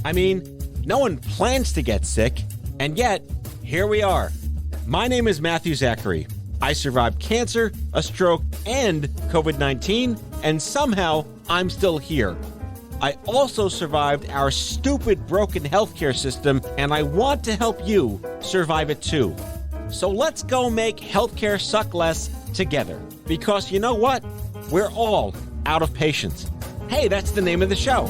I mean, no one plans to get sick, and yet, here we are. My name is Matthew Zachary. I survived cancer, a stroke, and COVID-19, and somehow I'm still here. I also survived our stupid broken healthcare system, and I want to help you survive it too. So let's go make healthcare suck less together. Because you know what? We're all out of patience. Hey, that's the name of the show.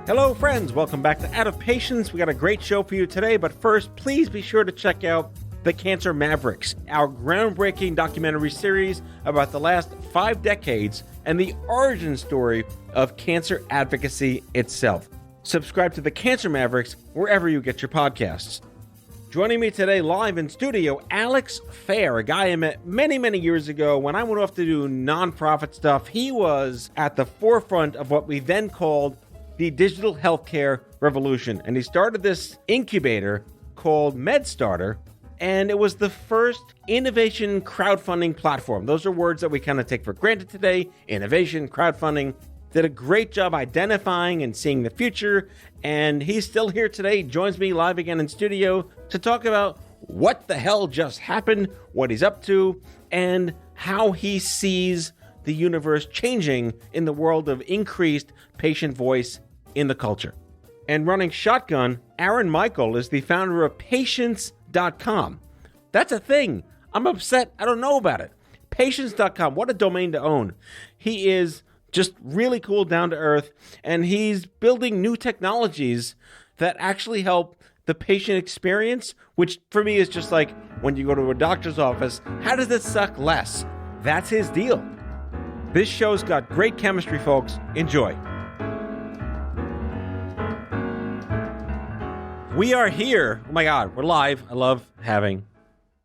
Hello, friends. Welcome back to Out of Patience. We got a great show for you today, but first, please be sure to check out The Cancer Mavericks, our groundbreaking documentary series about the last 5 decades and the origin story of cancer advocacy itself. Subscribe to The Cancer Mavericks wherever you get your podcasts. Joining me today live in studio, Alex Fair, a guy I met many, many years ago when I went off to do nonprofit stuff. He was at the forefront of what we then called the digital healthcare revolution. And he started this incubator called MedStartr, and it was the first innovation crowdfunding platform. Those are words that we kind of take for granted today. Innovation, crowdfunding. Did a great job identifying and seeing the future. And he's still here today. He joins me live again in studio to talk about what the hell just happened, what he's up to, and how he sees the universe changing in the world of increased patient voice in the culture. And running shotgun, Aaron Michael is the founder of Patience.com. That's a thing. I'm upset. I don't know about it. Patience.com. What a domain to own. He is just really cool, down to earth, and he's building new technologies that actually help the patient experience, which for me is just like when you go to a doctor's office, how does it suck less? That's his deal. This show's got great chemistry, folks. Enjoy. We are here. Oh my God, we're live. I love having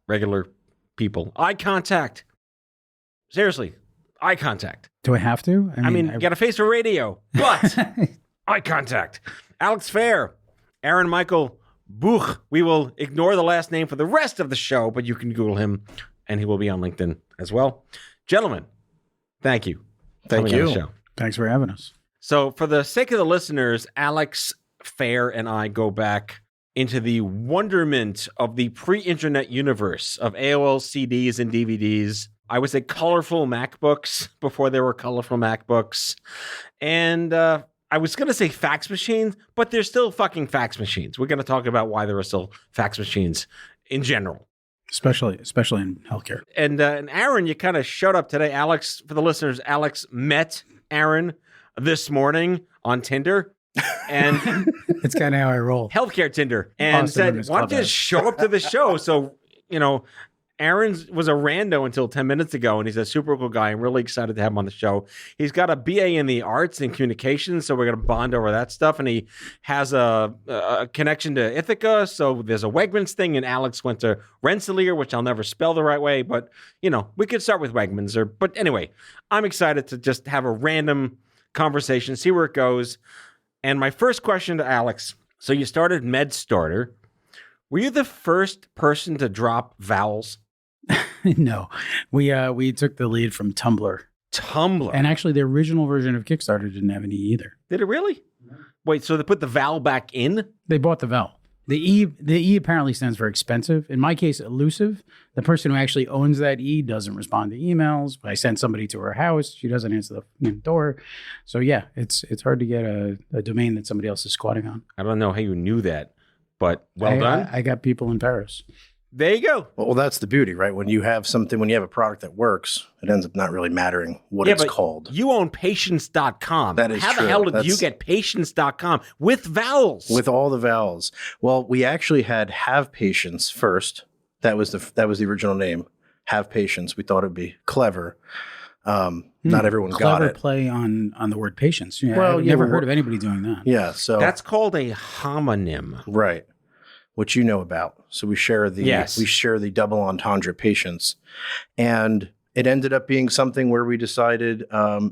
regular people. Eye contact. Seriously, eye contact. Do I have to? I mean, you got a face for radio, but eye contact. Alex Fair, Aaron Michael Buch. We will ignore the last name for the rest of the show, but you can Google him, and he will be on LinkedIn as well. Gentlemen, thank you. Thank you. Show. Thanks for having us. So for the sake of the listeners, Alex Fair and I go back into the wonderment of the pre-internet universe of AOL CDs and DVDs. I would say colorful MacBooks before there were colorful MacBooks. And I was going to say fax machines, but they're still fucking fax machines. We're going to talk about why there are still fax machines in general. Especially in healthcare. And Aaron, you kind of showed up today. Alex, for the listeners, Alex met Aaron this morning on Tinder. And it's kind of how I roll. Healthcare Tinder. And said, why don't you just show up to the show? So, you know, Aaron was a rando until 10 minutes ago, and he's a super cool guy. I'm really excited to have him on the show. He's got a BA in the arts and communications, so we're going to bond over that stuff. And he has a connection to Ithaca, so there's a Wegmans thing, and Alex went to Rensselaer, which I'll never spell the right way, but, you know, we could start with Wegmans. But anyway, I'm excited to just have a random conversation, see where it goes. And my first question to Alex, so you started MedStartr. Were you the first person to drop vowels? No, we took the lead from Tumblr. Tumblr. And actually, the original version of Kickstarter didn't have an E either. Did it really? No. Wait, so they put the vowel back in? They bought the vowel. The E apparently stands for expensive. In my case, elusive. The person who actually owns that E doesn't respond to emails. I send somebody to her house. She doesn't answer the door. So yeah, it's hard to get a domain that somebody else is squatting on. I don't know how you knew that, but well done. I got people in Paris. There you go. Well, that's the beauty, right? When you have a product that works, it ends up not really mattering what it's called. You own Patience.com. That is How true. the hell did you get Patience.com with vowels? With all the vowels. Well, we actually had Have Patience first. That was the original name. Have Patience. We thought it'd be clever. Not everyone got it. Clever play on the word patience. Yeah, well, I've never heard of anybody doing that. Yeah, so that's called a homonym, right? Which you know about. So we share the double entendre patience, and it ended up being something where we decided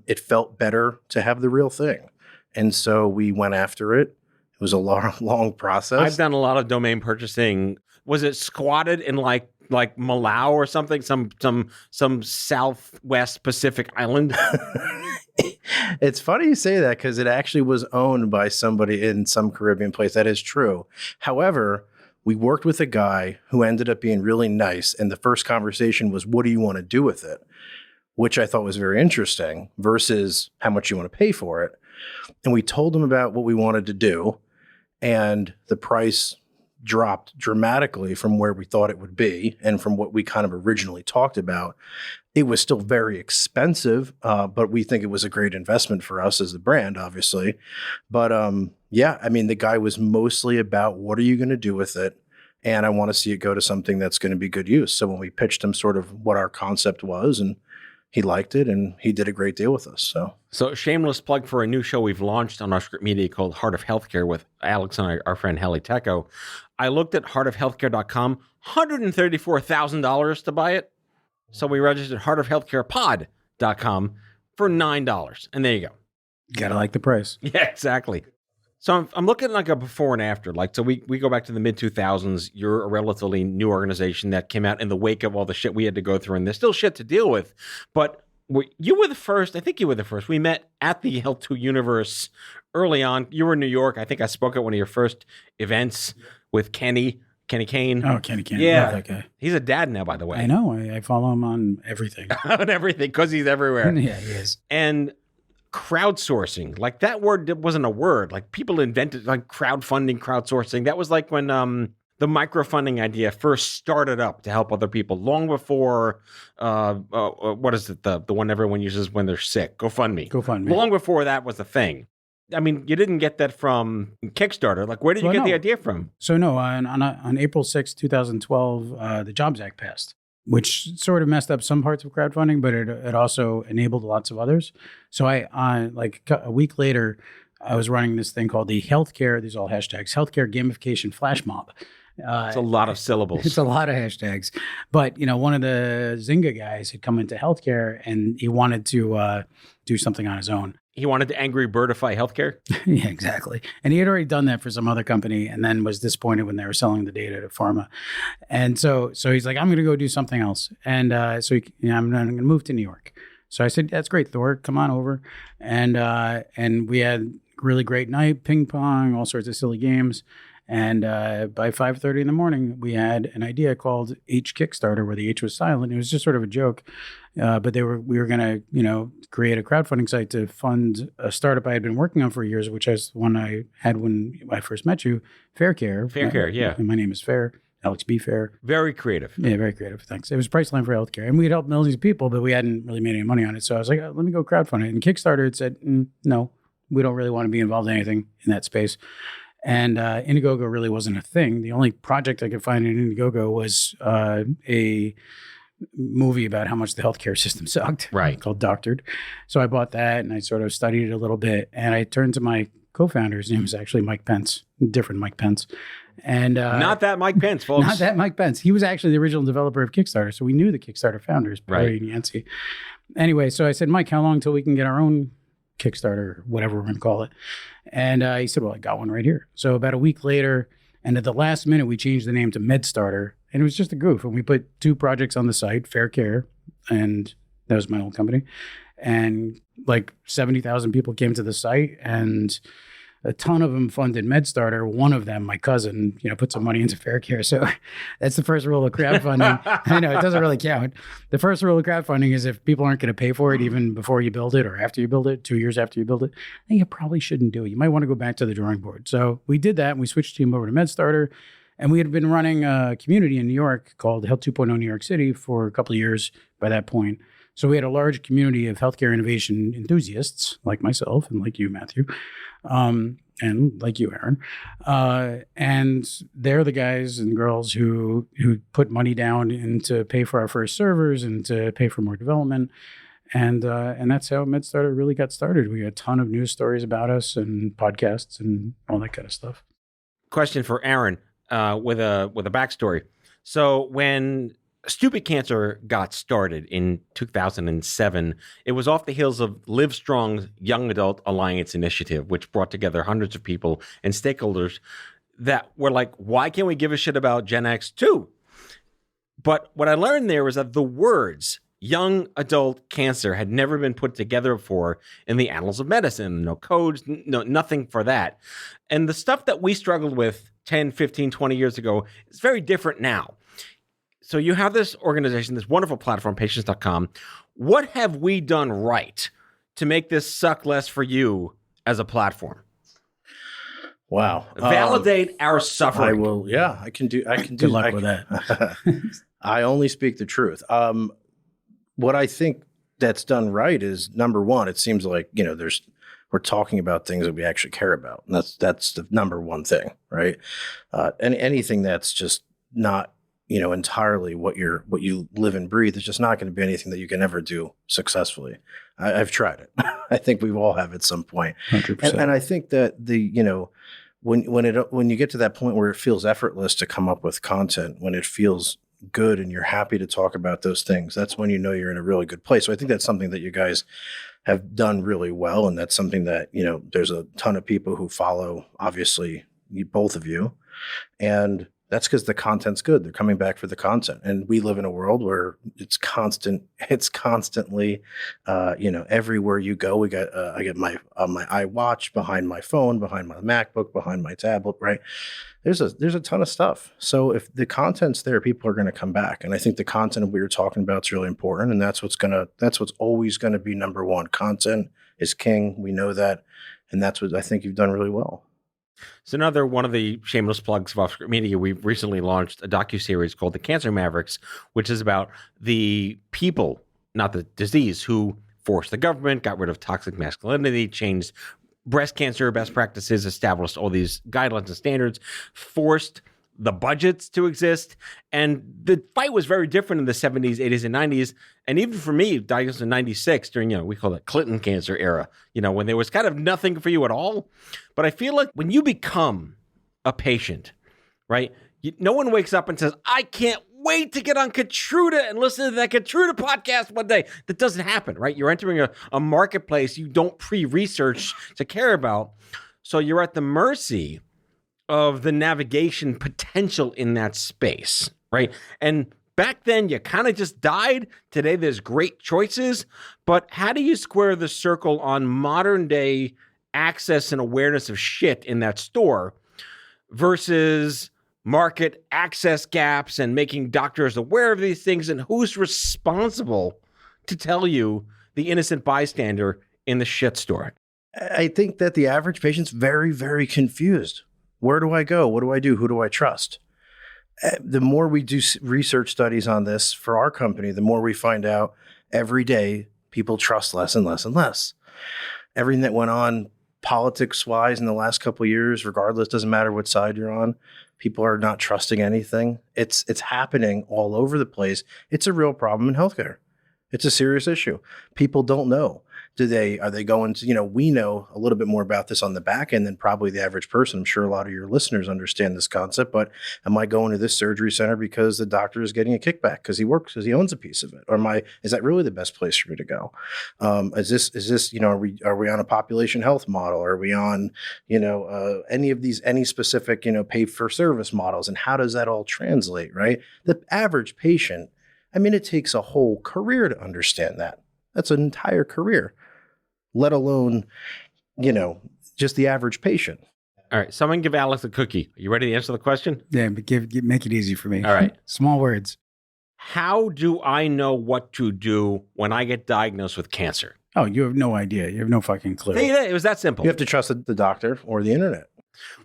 it felt better to have the real thing, and so we went after it. It was a long process. I've done a lot of domain purchasing. Was it squatted in like Malau or something, some Southwest Pacific island? It's funny you say that because it actually was owned by somebody in some Caribbean place. That is true. However, we worked with a guy who ended up being really nice. And the first conversation was, what do you want to do with it? Which I thought was very interesting versus how much you want to pay for it. And we told him about what we wanted to do. And the price dropped dramatically from where we thought it would be and from what we kind of originally talked about. It was still very expensive, but we think it was a great investment for us as the brand, obviously. But yeah, I mean, the guy was mostly about what are you going to do with it? And I want to see it go to something that's going to be good use. So when we pitched him sort of what our concept was, and he liked it, and he did a great deal with us. So shameless plug for a new show we've launched on OffScrip Media called Heart of Healthcare with Alex and our friend Heli Tecco. I looked at heartofhealthcare.com, $134,000 to buy it. So we registered heartofhealthcarepod.com for $9. And there you go. Gotta like the price. Yeah, exactly. So I'm looking at like a before and after. Like, so we go back to the mid-2000s. You're a relatively new organization that came out in the wake of all the shit we had to go through. And there's still shit to deal with. But you were the first. I think you were the first. We met at the Health 2 Universe early on. You were in New York. I think I spoke at one of your first events with Kenny Kane. Oh, Kenny Kane. Yeah. Love that guy. He's a dad now, by the way. I know. I follow him on everything. On everything, because he's everywhere. Yeah, he is. And crowdsourcing, like that word wasn't a word. Like people invented like crowdfunding, crowdsourcing. That was like when the microfunding idea first started up to help other people long before, what is it? The one everyone uses when they're sick, GoFundMe. Long before that was a thing. I mean, you didn't get that from Kickstarter. Like, where did you get the idea from? So no, on April 6, 2012, the Jobs Act passed, which sort of messed up some parts of crowdfunding, but it also enabled lots of others. So I like a week later, I was running this thing called the Healthcare, these are all hashtags, Healthcare Gamification Flash Mob. It's a lot of syllables. It's a lot of hashtags. But, one of the Zynga guys had come into healthcare and he wanted to do something on his own. He wanted to Angry Birdify healthcare? Yeah, exactly. And he had already done that for some other company and then was disappointed when they were selling the data to pharma. And so he's like, I'm going to go do something else. And so I'm going to move to New York. So I said, that's great, Thor, come on over. And we had a really great night, ping pong, all sorts of silly games. And by 5:30 in the morning, we had an idea called H Kickstarter, where the H was silent. It was just sort of a joke, but we were going to create a crowdfunding site to fund a startup I had been working on for years, which is one I had when I first met you, Fair Care. Yeah. And my name is Fair, Alex B. Fair. Very creative. Yeah, very creative. Thanks. It was Priceline for healthcare, and we had helped millions of people, but we hadn't really made any money on it. So I was like, let me go crowdfund it. And Kickstarter had said, no, we don't really want to be involved in anything in that space. And Indiegogo really wasn't a thing. The only project I could find in Indiegogo was a movie about how much the healthcare system sucked, right? Called Doctored. So I bought that and I sort of studied it a little bit. And I turned to my co-founder. His name was actually Mike Pence, different Mike Pence. And not that Mike Pence, folks. Not that Mike Pence. He was actually the original developer of Kickstarter. So we knew the Kickstarter founders, Barry and Yancey. Anyway, so I said, Mike, how long till we can get our own Kickstarter, whatever we're going to call it? And he said, well, I got one right here. So about a week later, and at the last minute, we changed the name to MedStartr. And it was just a goof. And we put 2 projects on the site, Fair Care, and that was my old company. And like 70,000 people came to the site, and a ton of them funded MedStartr. One of them, my cousin, put some money into Fair Care. So that's the first rule of crowdfunding. I know it doesn't really count. The first rule of crowdfunding is if people aren't going to pay for it even before you build it or after you build it, 2 years after you build it, then you probably shouldn't do it. You might want to go back to the drawing board. So we did that, and we switched the team over to MedStartr. And we had been running a community in New York called Health 2.0 New York City for a couple of years by that point. So we had a large community of healthcare innovation enthusiasts like myself and like you, Matthew, and like you, Aaron. And they're the guys and girls who put money down to pay for our first servers and to pay for more development. And that's how MedStartr really got started. We got a ton of news stories about us and podcasts and all that kind of stuff. Question for Aaron with a backstory. So when Stupid Cancer got started in 2007, it was off the heels of Livestrong's Young Adult Alliance initiative, which brought together hundreds of people and stakeholders that were like, why can't we give a shit about Gen X too? But what I learned there was that the words young adult cancer had never been put together before in the annals of medicine. No codes, nothing for that. And the stuff that we struggled with 10, 15, 20 years ago is very different now. So you have this organization, this wonderful platform, patients.com. What have we done right to make this suck less for you as a platform? Wow. Validate our suffering. I will. Yeah, I can do. Good luck with that. I only speak the truth. What I think that's done right is, number one, it seems like, we're talking about things that we actually care about. And that's the number one thing, right? And anything that's just not, entirely what you live and breathe is just not going to be anything that you can ever do successfully. I've tried it. I think we all have at some point. 100%. And I think that when you get to that point where it feels effortless to come up with content, when it feels good and you're happy to talk about those things, that's when you know you're in a really good place. So I think that's something that you guys have done really well. And that's something that, there's a ton of people who follow, obviously, both of you. And that's because the content's good. They're coming back for the content. And we live in a world where it's constantly, everywhere you go, I get my iWatch behind my phone, behind my MacBook, behind my tablet, right? There's a ton of stuff. So if the content's there, people are going to come back. And I think the content we were talking about is really important. And that's what's always going to be number one. Content is king. We know that. And that's what I think you've done really well. So another one of the shameless plugs of OffScrip Media, we've recently launched a docuseries called The Cancer Mavericks, which is about the people, not the disease, who forced the government, got rid of toxic masculinity, changed breast cancer best practices, established all these guidelines and standards, forced the budgets to exist. And the fight was very different in the 70s, 80s, and 90s. And even for me, diagnosed in 96 during, we call it Clinton cancer era, when there was kind of nothing for you at all. But I feel like when you become a patient, right, no one wakes up and says, I can't wait to get on Keytruda and listen to that Keytruda podcast one day. That doesn't happen, right? You're entering a marketplace you don't pre-research to care about. So you're at the mercy of the navigation potential in that space, right? And back then, you kind of just died. Today, there's great choices. But how do you square the circle on modern day access and awareness of shit in that store versus market access gaps and making doctors aware of these things? And who's responsible to tell you, the innocent bystander in the shit store? I think that the average patient's very, very confused. Where do I go? What do I do? Who do I trust? The more we do research studies on this for our company, the more we find out every day people trust less and less and less. Everything that went on politics-wise in the last couple of years, regardless, doesn't matter what side you're on, people are not trusting anything. It's happening all over the place. It's a real problem in healthcare. It's a serious issue. People don't know. Are they going to, we know a little bit more about this on the back end than probably the average person. I'm sure a lot of your listeners understand this concept, but am I going to this surgery center because the doctor is getting a kickback because he owns a piece of it? Or is that really the best place for me to go? Is this, are we on a population health model? Are we on, any specific, pay for service models? And how does that all translate, right? The average patient, it takes a whole career to understand that. That's an entire career, let alone, just the average patient. All right. Someone give Alex a cookie. Are you ready to answer the question? Yeah, but make it easy for me. All right. Small words. How do I know what to do when I get diagnosed with cancer? Oh, you have no idea. You have no fucking clue. It was that simple. You have to trust the doctor or the internet.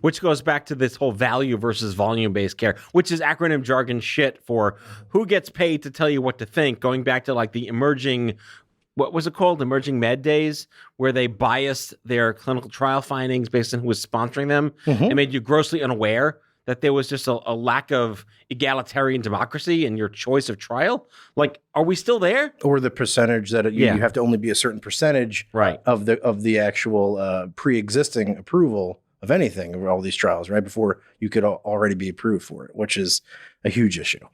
Which goes back to this whole value versus volume-based care, which is acronym jargon shit for who gets paid to tell you what to think, going back to like the emerging, what was it called? Emerging Med Days, where they biased their clinical trial findings based on who was sponsoring them and made you grossly unaware that there was just a lack of egalitarian democracy in your choice of trial. Like, are we still there? Or the percentage that you have to only be a certain percentage of the actual pre-existing approval of anything, of all these trials, right, before you could already be approved for it, which is a huge issue.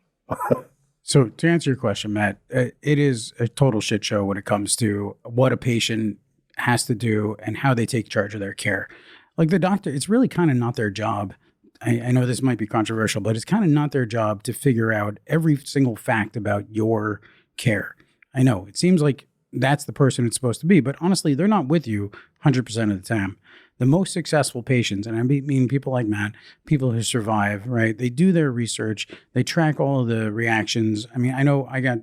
So to answer your question, Matt, it is a total shit show when it comes to what a patient has to do and how they take charge of their care. Like the doctor, it's really kind of not their job. I know this might be controversial, but it's kind of not their job to figure out every single fact about your care. I know it seems like that's the person it's supposed to be, but honestly, they're not with you 100% of the time. The most successful patients, and I mean people like Matt, people who survive, right? They do their research, they track all of the reactions. I mean, I know I got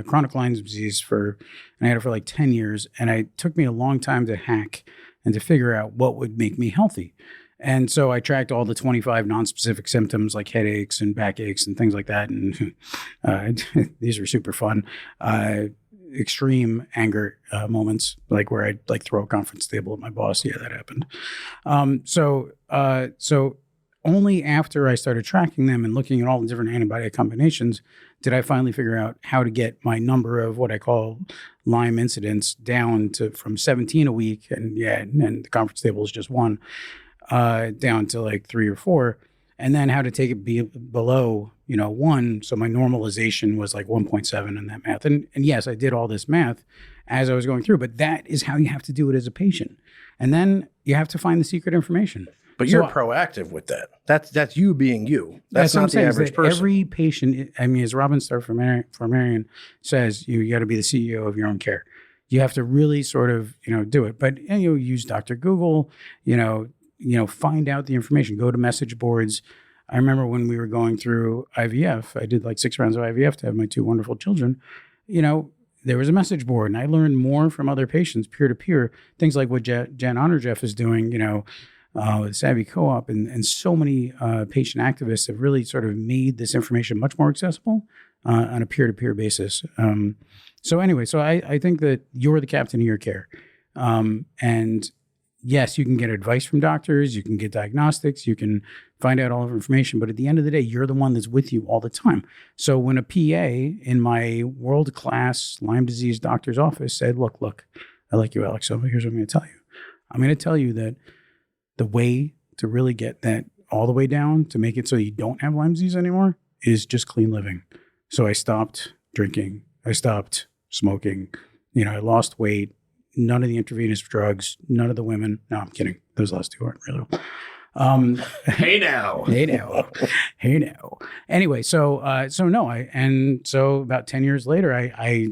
chronic Lyme disease and I had it for like 10 years, and it took me a long time to hack and to figure out what would make me healthy. And so I tracked all the 25 non-specific symptoms like headaches and backaches and things like that. And these were super fun. Extreme anger moments, like where I'd like throw a conference table at my boss. Yeah, that happened. So only after I started tracking them and looking at all the different antibiotic combinations did I finally figure out how to get my number of what I call Lyme incidents down from 17 a week. And the conference table is just one, down to like 3 or 4. And then how to take it below, 1. So my normalization was like 1.7 in that math. And yes, I did all this math as I was going through, but that is how you have to do it as a patient. And then you have to find the secret information. But you're proactive with that. That's you being you. That's not the average person. Every patient, I mean, as Robin Starr from Marion says, you got to be the CEO of your own care. You have to really sort of, do it. But use Dr. Google, find out the information. Go to message boards. I remember when we were going through IVF, I did like 6 rounds of IVF to have my 2 wonderful children. There was a message board, and I learned more from other patients, peer-to-peer, things like what Jan Honorjeff is doing, with Savvy Co-op, and so many patient activists have really sort of made this information much more accessible on a peer-to-peer basis. So I think that you're the captain of your care. And yes, you can get advice from doctors, you can get diagnostics, you can find out all of information, but at the end of the day, you're the one that's with you all the time. So when a PA in my world-class Lyme disease doctor's office said, look, I like you, Alex, so here's what I'm going to tell you. I'm going to tell you that the way to really get that all the way down to make it so you don't have Lyme disease anymore is just clean living. So I stopped drinking. I stopped smoking. I lost weight. None of the intravenous drugs, none of the women. No, I'm kidding. Those last 2 aren't real. Hey now. Anyway, so about 10 years later, I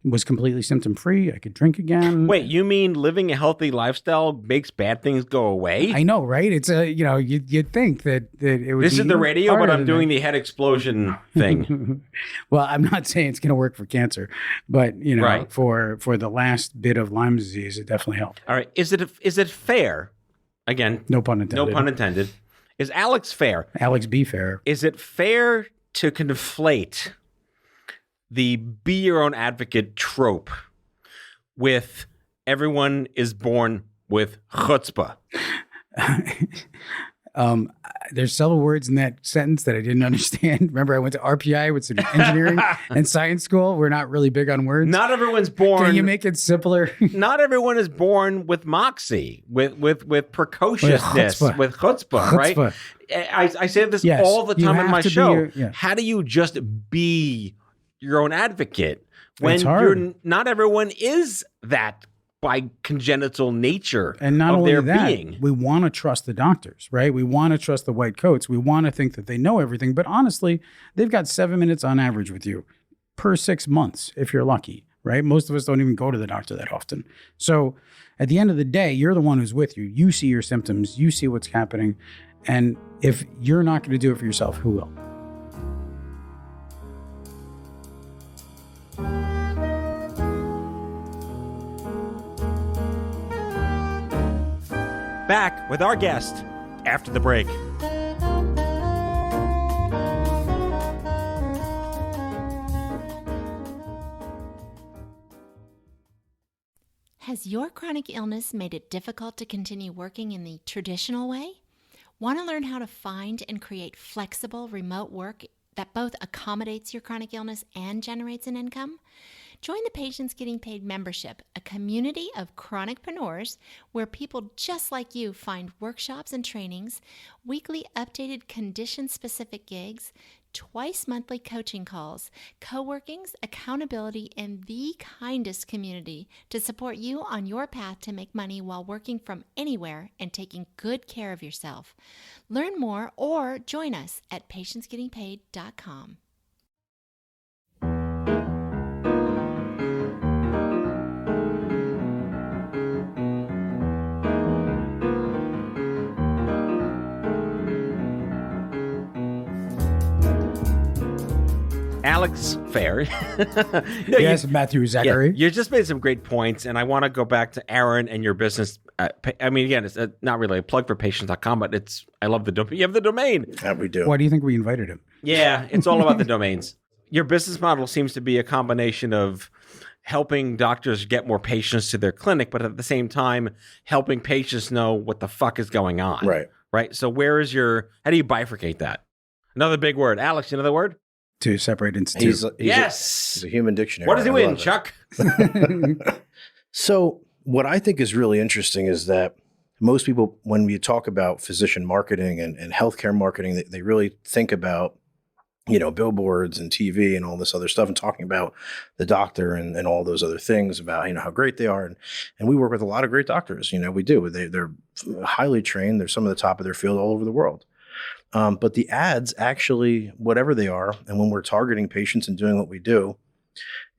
was completely symptom free. I could drink again. Wait, you mean living a healthy lifestyle makes bad things go away? I know, right? It's you'd think that it would. This is the radio, but I'm doing the head explosion thing. Well, I'm not saying it's going to work for cancer, but right. for the last bit of Lyme disease, it definitely helped. All right, is it fair? Again, no pun intended. No pun intended. Is Alex fair? Alex be fair. Is it fair to conflate the be your own advocate trope with everyone is born with chutzpah? There's several words in that sentence that I didn't understand. Remember, I went to RPI, which is engineering and science school. We're not really big on words. Not everyone's born. Can you make it simpler? Not everyone is born with moxie, with precociousness, with chutzpah, right? I say this all the time in my show. How do you just be your own advocate when not everyone is that by congenital nature and not of only their that, being? We want to trust the doctors, right? We want to trust the white coats. We want to think that they know everything, but honestly, they've got 7 minutes on average with you per 6 months if you're lucky, right? Most of us don't even go to the doctor that often. So at the end of the day, you're the one who's with you. You see your symptoms, you see what's happening, and if you're not going to do it for yourself, who will? Back with our guest after the break. Has your chronic illness made it difficult to continue working in the traditional way? Want to learn how to find and create flexible remote work that both accommodates your chronic illness and generates an income? Join the Patients Getting Paid membership, a community of chronicpreneurs where people just like you find workshops and trainings, weekly updated condition-specific gigs, twice monthly coaching calls, co-workings, accountability, and the kindest community to support you on your path to make money while working from anywhere and taking good care of yourself. Learn more or join us at patientsgettingpaid.com. Alex Fair. Yes, Matthew Zachary. You just made some great points, and I want to go back to Aaron and your business. I mean, again, it's not really a plug for patients.com, but I love the domain. You have the domain. Yeah, we do. Why do you think we invited him? Yeah, it's all about the domains. Your business model seems to be a combination of helping doctors get more patients to their clinic, but at the same time, helping patients know what the fuck is going on. Right. So how do you bifurcate that? Another big word. Alex, another word? To separate into two. He's a human dictionary. What does he win, Chuck? So what I think is really interesting is that most people, when we talk about physician marketing and healthcare marketing, they really think about, billboards and TV and all this other stuff and talking about the doctor and all those other things about, how great they are. And we work with a lot of great doctors, we do. They're highly trained. They're some of the top of their field all over the world. But the ads actually, whatever they are, and when we're targeting patients and doing what we do,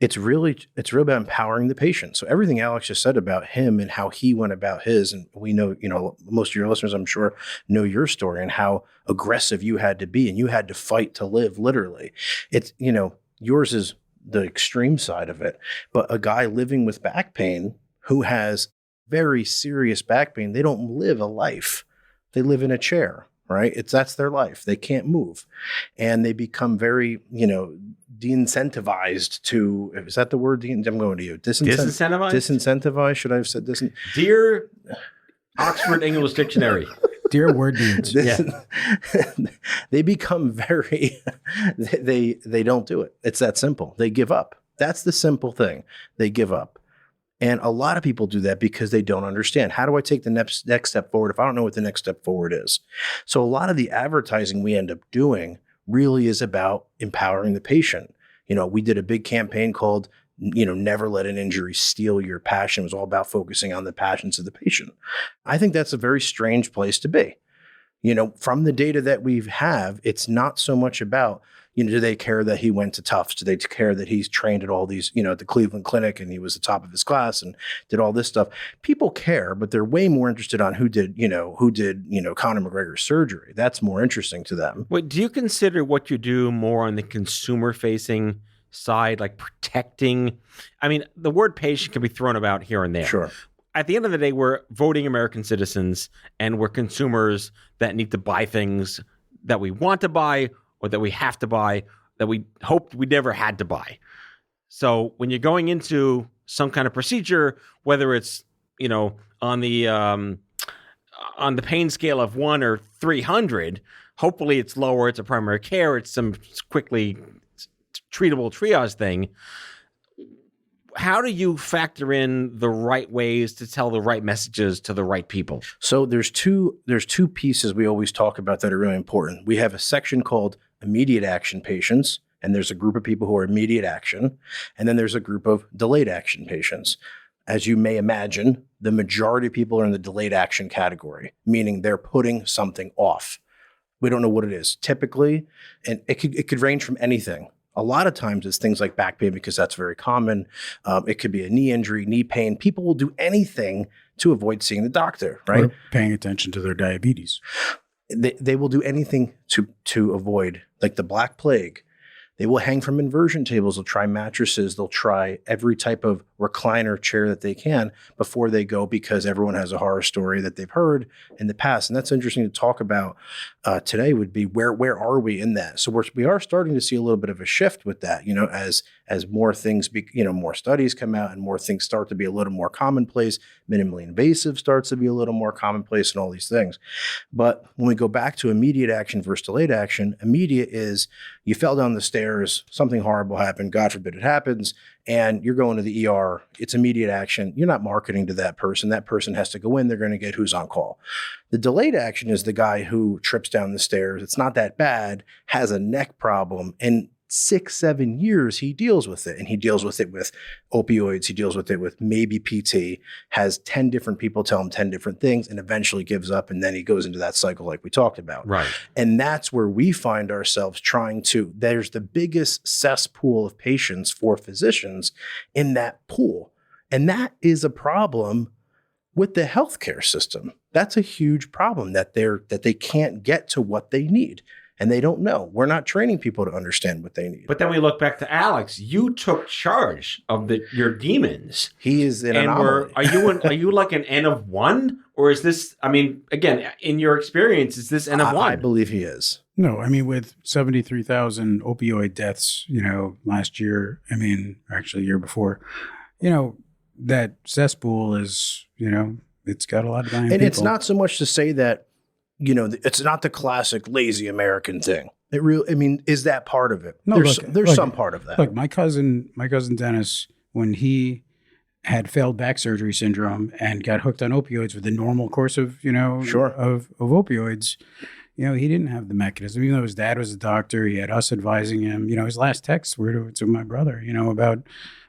it's really about empowering the patient. So everything Alex just said about him and how he went about his, and we know, most of your listeners, I'm sure, know your story and how aggressive you had to be and you had to fight to live, literally. It's, yours is the extreme side of it. But a guy living with back pain who has very serious back pain, they don't live a life. They live in a chair. Right? That's their life. They can't move. And they become very, de-incentivized to, is that the word? I'm going to you. Disincentivized? Disincentivized. Should I have said Dear Oxford English Dictionary. Dear word dudes. They become very, they don't do it. It's that simple. They give up. That's the simple thing. They give up. And a lot of people do that because they don't understand. How do I take the next step forward if I don't know what the next step forward is? So a lot of the advertising we end up doing really is about empowering the patient. We did a big campaign called, Never Let an Injury Steal Your Passion. It was all about focusing on the passions of the patient. I think that's a very strange place to be. From the data that we have, it's not so much about, do they care that he went to Tufts? Do they care that he's trained at all these, at the Cleveland Clinic and he was the top of his class and did all this stuff? People care, but they're way more interested on who did Conor McGregor's surgery. That's more interesting to them. Wait, do you consider what you do more on the consumer facing side, like protecting? I mean, the word patient can be thrown about here and there. Sure. At the end of the day, we're voting American citizens and we're consumers that need to buy things that we want to buy or that we have to buy, that we hoped we never had to buy. So when you're going into some kind of procedure, whether it's, on the pain scale of 1 or 300, hopefully it's lower, it's a primary care, it's some quickly treatable triage thing. How do you factor in the right ways to tell the right messages to the right people? So there's two pieces we always talk about that are really important. We have a section called immediate action patients, and there's a group of people who are immediate action, and then there's a group of delayed action patients. As you may imagine, the majority of people are in the delayed action category, meaning they're putting something off. We don't know what it is. Typically, and it could range from anything. A lot of times it's things like back pain because that's very common. It could be a knee injury, knee pain. People will do anything to avoid seeing the doctor, right? Or paying attention to their diabetes. They will do anything to avoid, like the Black Plague. They will hang from inversion tables. They'll try mattresses. They'll try every type of recliner chair that they can before they go because everyone has a horror story that they've heard in the past. And that's interesting to talk about today would be where are we in that? So we are starting to see a little bit of a shift with that, as more things, more studies come out and more things start to be a little more commonplace, minimally invasive starts to be a little more commonplace and all these things. But when we go back to immediate action versus delayed action, immediate is you fell down the stairs, something horrible happened, God forbid it happens, and you're going to the ER. It's immediate action. You're not marketing to that person. That person has to go in. They're going to get who's on call. The delayed action is the guy who trips down the stairs. It's not that bad, has a neck problem, and 6-7 years he deals with it, and he deals with it with opioids. He deals with it with maybe PT, has 10 different people tell him 10 different things, and eventually gives up. And then he goes into that cycle like we talked about. Right. And that's where we find ourselves there's the biggest cesspool of patients for physicians in that pool. And that is a problem with the healthcare system. That's a huge problem that they can't get to what they need. and they don't know. We're not training people to understand what they need. But then we look back to Alex. You took charge of your demons. He is an anomaly. Are you like an N of one? Or is this, I mean, again, in your experience, is this N of one? I believe he is. No, I mean, with 73,000 opioid deaths, last year, actually year before, that cesspool is, it's got a lot of dying people. And it's not so much to say that, it's not the classic lazy American thing. Is that part of it? No, there's some part of that. Look, my cousin Dennis, when he had failed back surgery syndrome and got hooked on opioids with the normal course of, of opioids, he didn't have the mechanism. Even though his dad was a doctor, he had us advising him. His last texts were to my brother,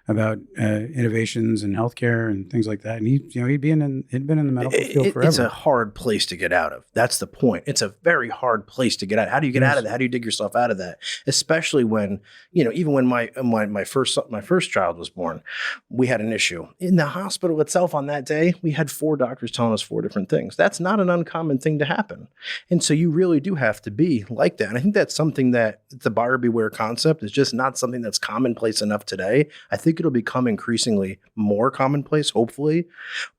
about innovations in healthcare and things like that. And he'd been in the medical field forever. It's a hard place to get out of. That's the point. It's a very hard place to get out. How do you get out of that? How do you dig yourself out of that? Especially when, even when my first child was born, we had an issue. In the hospital itself on that day, we had 4 doctors telling us 4 different things. That's not an uncommon thing to happen. And so you really do have to be like that. And I think that's something that the buyer beware concept is just not something that's commonplace enough today. I think it'll become increasingly more commonplace, hopefully,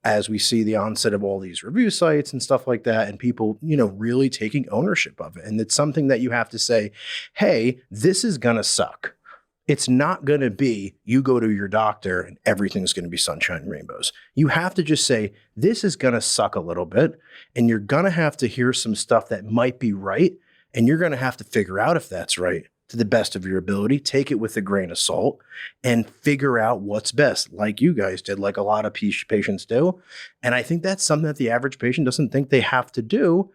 as we see the onset of all these review sites and stuff like that, and people, really taking ownership of it. And it's something that you have to say, hey, this is going to suck. It's not going to be you go to your doctor and everything's going to be sunshine and rainbows. You have to just say, this is going to suck a little bit, and you're going to have to hear some stuff that might be right, and you're going to have to figure out if that's right. To the best of your ability, take it with a grain of salt and figure out what's best, like you guys did, like a lot of patients do. And I think that's something that the average patient doesn't think they have to do.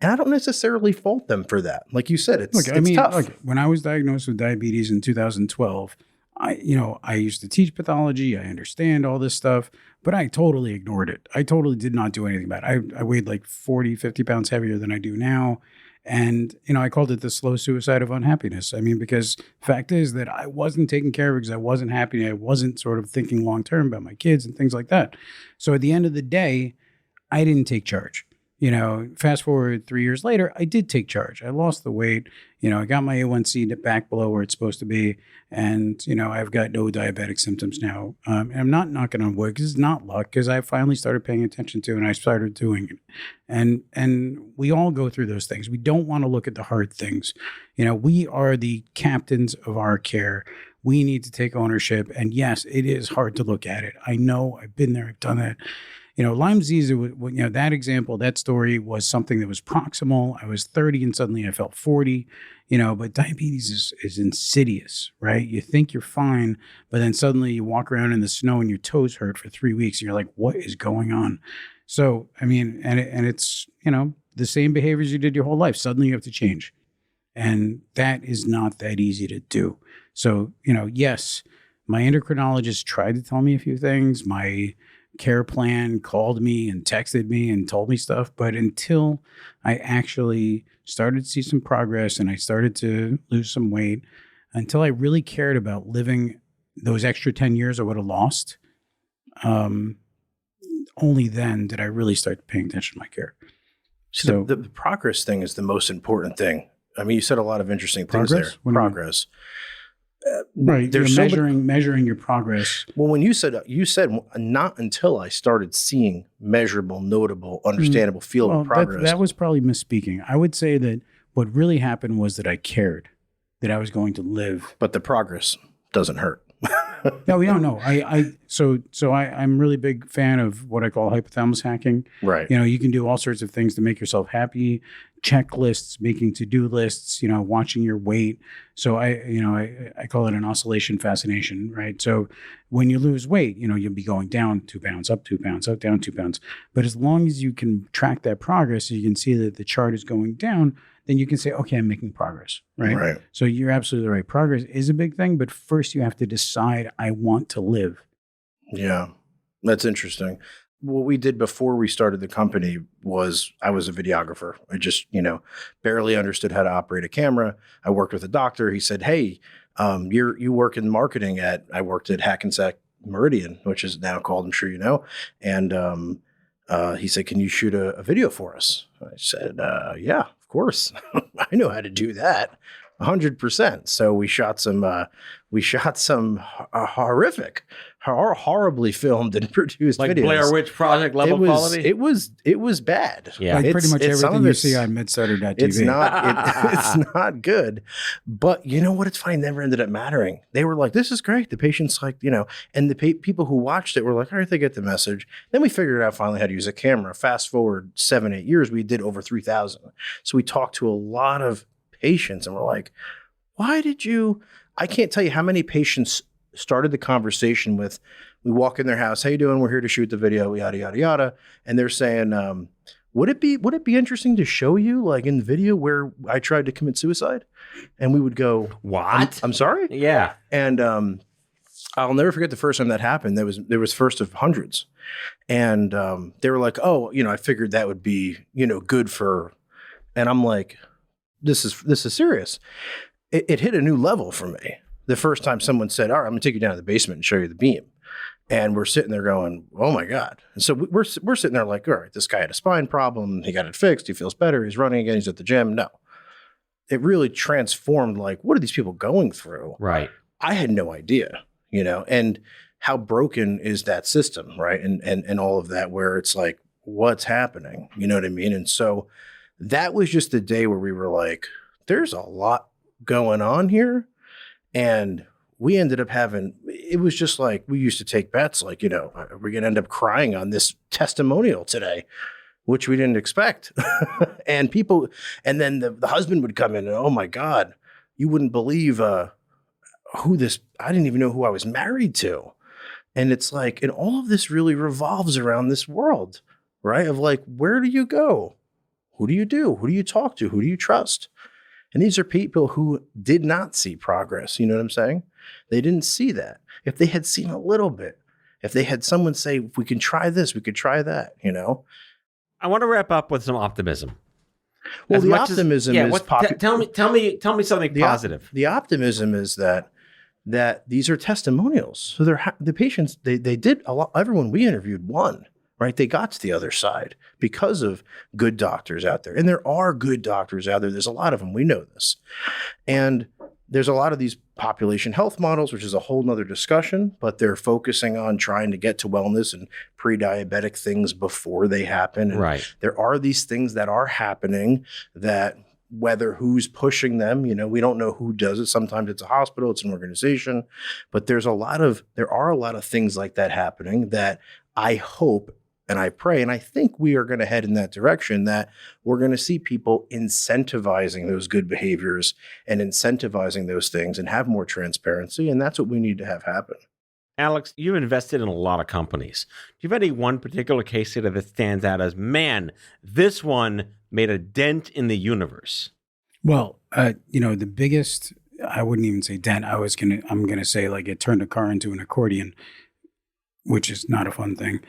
And I don't necessarily fault them for that. Like you said, it's tough. Look, when I was diagnosed with diabetes in 2012, I used to teach pathology. I understand all this stuff, but I totally ignored it. I totally did not do anything about it. I weighed like 40, 50 pounds heavier than I do now. And, I called it the slow suicide of unhappiness. Because the fact is that I wasn't taken care of because I wasn't happy. I wasn't sort of thinking long-term about my kids and things like that. So at the end of the day, I didn't take charge. Fast forward 3 years later, I did take charge. I lost the weight. I got my A1C back below where it's supposed to be. And, I've got no diabetic symptoms now. And I'm not knocking on wood because it's not luck, because I finally started paying attention to and I started doing it. And we all go through those things. We don't want to look at the hard things. We are the captains of our care. We need to take ownership. And yes, it is hard to look at it. I know, I've been there, I've done that. Lyme disease, that example, that story was something that was proximal. I was 30 and suddenly I felt 40, but diabetes is insidious, right? You think you're fine, but then suddenly you walk around in the snow and your toes hurt for 3 weeks. And you're like, what is going on? So, and it's, the same behaviors you did your whole life. Suddenly you have to change. And that is not that easy to do. So, yes, my endocrinologist tried to tell me a few things. My care plan called me and texted me and told me stuff. But until I actually started to see some progress and I started to lose some weight, until I really cared about living those extra 10 years I would have lost, only then did I really start paying attention to my care. So the progress thing is the most important thing. You said a lot of interesting things there. Progress. Right. There's measuring your progress. Well, when you said not until I started seeing measurable, notable, understandable, feelable progress. That was probably misspeaking. I would say that what really happened was that I cared that I was going to live. But the progress doesn't hurt. No, we don't know. I'm really big fan of what I call hypothalamus hacking. Right. You can do all sorts of things to make yourself happy. Checklists, making to-do lists, watching your weight. So I call it an oscillation fascination, right? So when you lose weight, you'll be going down 2 pounds, up 2 pounds, up, down 2 pounds. But as long as you can track that progress, so you can see that the chart is going down, then you can say, okay, I'm making progress, right? Right. So you're absolutely right. Progress is a big thing, but first you have to decide, I want to live. Yeah, that's interesting. What we did before we started the company was I was a videographer. I just, barely understood how to operate a camera. I worked with a doctor. He said, hey, you work in marketing I worked at Hackensack Meridian, which is now called, I'm sure you know. And he said, can you shoot a video for us? I said, yeah, of of course, I know how to do that. 100%. So we shot some horribly filmed and produced like videos. Blair Witch Project level quality. It was bad. Yeah, like pretty much everything you see on MedStartr.tv. It's not good. But you know what? It's funny. It never ended up mattering. They were like, "This is great." The patients like, and the people who watched it were like, "All right, they get the message." Then we figured out finally how to use a camera. Fast forward 7-8 years, we did over 3,000. So we talked to a lot of patients and we're like, why did you? I can't tell you how many patients started the conversation with, we walk in their house, how you doing? We're here to shoot the video, yada, yada, yada. And they're saying, would it be interesting to show you like in the video where I tried to commit suicide? And we would go, what? I'm sorry? Yeah. And I'll never forget the first time that happened. There was first of hundreds. And they were like, oh, I figured that would be, good for, and I'm like, this is serious. It hit a new level for me. The first time someone said, all right, I'm gonna take you down to the basement and show you the beam. And we're sitting there going, oh my God. And so we're sitting there like, all right, this guy had a spine problem. He got it fixed. He feels better. He's running again. He's at the gym. No, it really transformed. Like, what are these people going through? Right. I had no idea, and how broken is that system, right? And all of that, where it's like, what's happening? You know what I mean? And so that was just the day where we were like, there's a lot going on here. And we ended up it was just like, we used to take bets, like, are we going to end up crying on this testimonial today, which we didn't expect. And then the husband would come in and, oh my God, you wouldn't believe I didn't even know who I was married to. And it's like, and all of this really revolves around this world, right? Of like, where do you go? Who do you do? Who do you talk to? Who do you trust? And these are people who did not see progress. You know what I'm saying? They didn't see that. If they had seen a little bit, if they had someone say, if we can try this, we could try that, I want to wrap up with some optimism. Well, the optimism is tell me something positive. The optimism is that these are testimonials. So the patients, they did a lot. Everyone we interviewed won. Right? They got to the other side because of good doctors out there. And there are good doctors out there. There's a lot of them. We know this. And there's a lot of these population health models, which is a whole nother discussion, but they're focusing on trying to get to wellness and pre-diabetic things before they happen. And right. There are these things that are happening that whether who's pushing them, we don't know who does it. Sometimes it's a hospital, it's an organization, but there are a lot of things like that happening that I hope and I pray, and I think we are going to head in that direction, that we're going to see people incentivizing those good behaviors and incentivizing those things and have more transparency. And that's what we need to have happen. Alex, you've invested in a lot of companies. Do you have any one particular case study that stands out as, man, this one made a dent in the universe? Well, the biggest, I wouldn't even say dent. I'm going to say like it turned a car into an accordion, which is not a fun thing.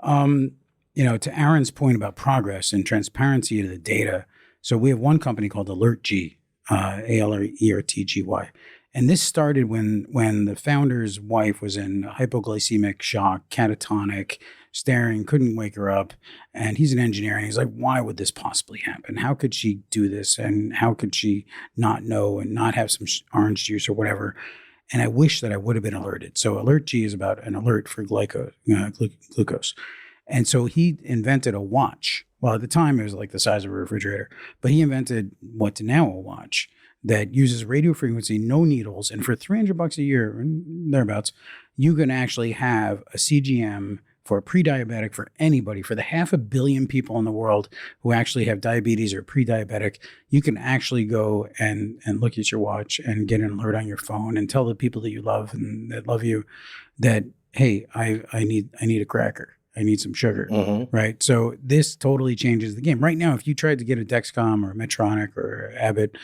To Aaron's point about progress and transparency to the data. So we have one company called AlertG, ALERTGY. And this started when the founder's wife was in hypoglycemic shock, catatonic, staring, couldn't wake her up. And he's an engineer. And he's like, why would this possibly happen? How could she do this? And how could she not know and not have some orange juice or whatever? And I wish that I would have been alerted. So AlertG is about an alert for glucose. And so he invented a watch. Well, at the time, it was like the size of a refrigerator. But he invented what's now a watch that uses radio frequency, no needles. And for $300 a year, thereabouts, you can actually have a CGM for a pre-diabetic, for anybody, for the 500 million people in the world who actually have diabetes or pre-diabetic. You can actually go and look at your watch and get an alert on your phone and tell the people that you love and that love you that, hey, I need a cracker. I need some sugar, right? So this totally changes the game. Right now, if you tried to get a Dexcom or a Medtronic or Abbott,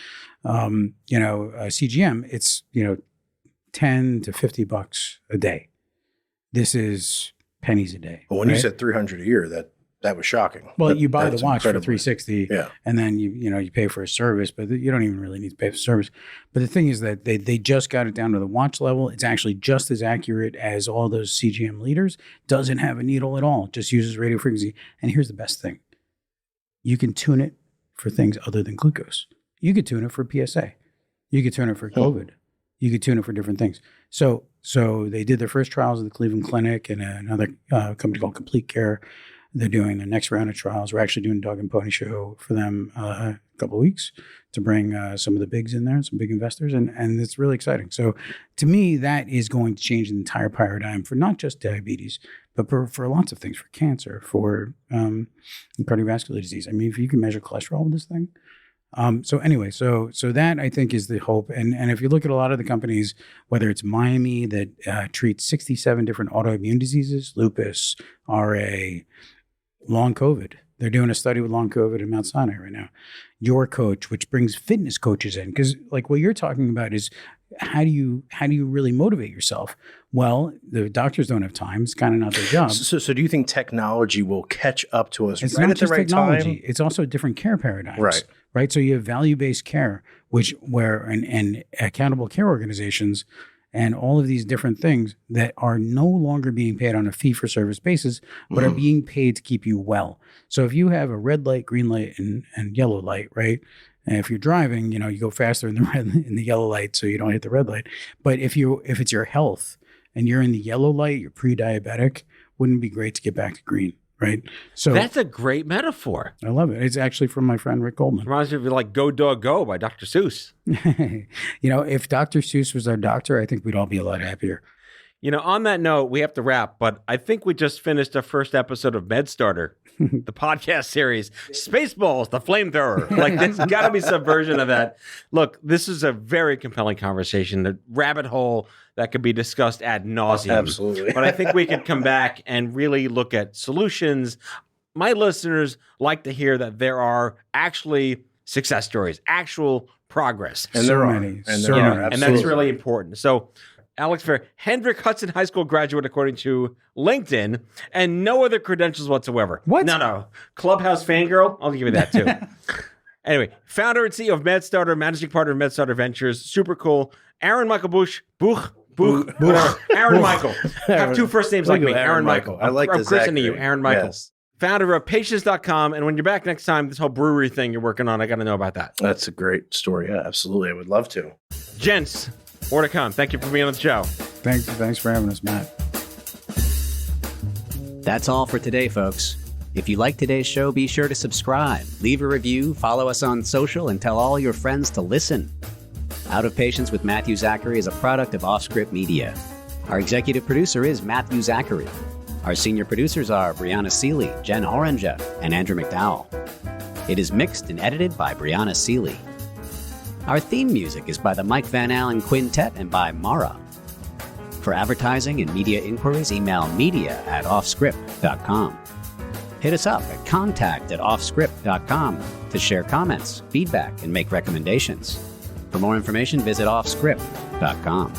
a CGM, it's, $10 to $50 a day. This is pennies a day. Well, when you said $300 a year, that was shocking. Well, you buy the watch for $360, yeah, and then you pay for a service, but you don't even really need to pay for service. But the thing is that they just got it down to the watch level. It's actually just as accurate as all those CGM leaders. Doesn't have a needle at all. Just uses radio frequency. And here's the best thing: you can tune it for things other than glucose. You could tune it for PSA. You could tune it for COVID. You could tune it for different things. So they did their first trials at the Cleveland Clinic and another company called Complete Care. They're doing the next round of trials. We're actually doing a dog and pony show for them a couple of weeks to bring some of the bigs in there, some big investors, and it's really exciting. So to me, that is going to change the entire paradigm for not just diabetes, but for lots of things, for cancer, for cardiovascular disease. I mean, if you can measure cholesterol with this thing. So anyway, so that I think is the hope. And if you look at a lot of the companies, whether it's Miami that treats 67 different autoimmune diseases, lupus, RA, long COVID. They're doing a study with long COVID at Mount Sinai right now. Your Coach, which brings fitness coaches in, because like what you're talking about is how do you really motivate yourself? Well, the doctors don't have time. It's kind of not their job. So do you think technology will catch up to us it's right not at the just right technology. time? It's also different care paradigms. Right. So you have value-based care, and accountable care organizations and all of these different things that are no longer being paid on a fee-for-service basis, but are being paid to keep you well. So if you have a red light, green light, and yellow light, right? And if you're driving, you go faster in the yellow light so you don't hit the red light. But if it's your health and you're in the yellow light, you're pre-diabetic, wouldn't it be great to get back to green, right? So that's a great metaphor. I love it. It's actually from my friend Rick Goldman. Reminds me of like Go Dog Go by Dr. Seuss. If Dr. Seuss was our doctor, I think we'd all be a lot happier. On that note, we have to wrap, but I think we just finished our first episode of MedStartr, the podcast series. Spaceballs, the flamethrower. Like, there's got to be some version of that. Look, this is a very compelling conversation, a rabbit hole that could be discussed ad nauseum. Absolutely. But I think we could come back and really look at solutions. My listeners like to hear that there are actually success stories, actual progress. And there are. And that's really important. So, Alex Fair, Hendrick Hudson High School graduate, according to LinkedIn, and no other credentials whatsoever. What? No. Clubhouse fangirl? I'll give you that too. Anyway, founder and CEO of MedStartr, managing partner of MedStartr Ventures. Super cool. Aaron Michael Buch. Whatever. Aaron Michael. Have two first names like me. Aaron Michael. I like I'm christening you, Zach. Aaron Michael. Yes. Founder of patients.com. And when you're back next time, this whole brewery thing you're working on, I got to know about that. That's a great story. Yeah, absolutely. I would love to. Gents, more to come. Thank you for being on the show. Thanks for having us, Matt. That's all for today, folks. If you like today's show, be sure to subscribe, leave a review, follow us on social, and tell all your friends to listen. Out of Patience with Matthew Zachary is a product of OffScrip Media. Our executive producer is Matthew Zachary. Our senior producers are Brianna Seeley, Jen Horanger, and Andrew McDowell. It is mixed and edited by Brianna Seeley. Our theme music is by the Mike Van Allen Quintet and by Mara. For advertising and media inquiries, email media@offscrip.com. Hit us up at contact@offscrip.com to share comments, feedback, and make recommendations. For more information, visit offscrip.com.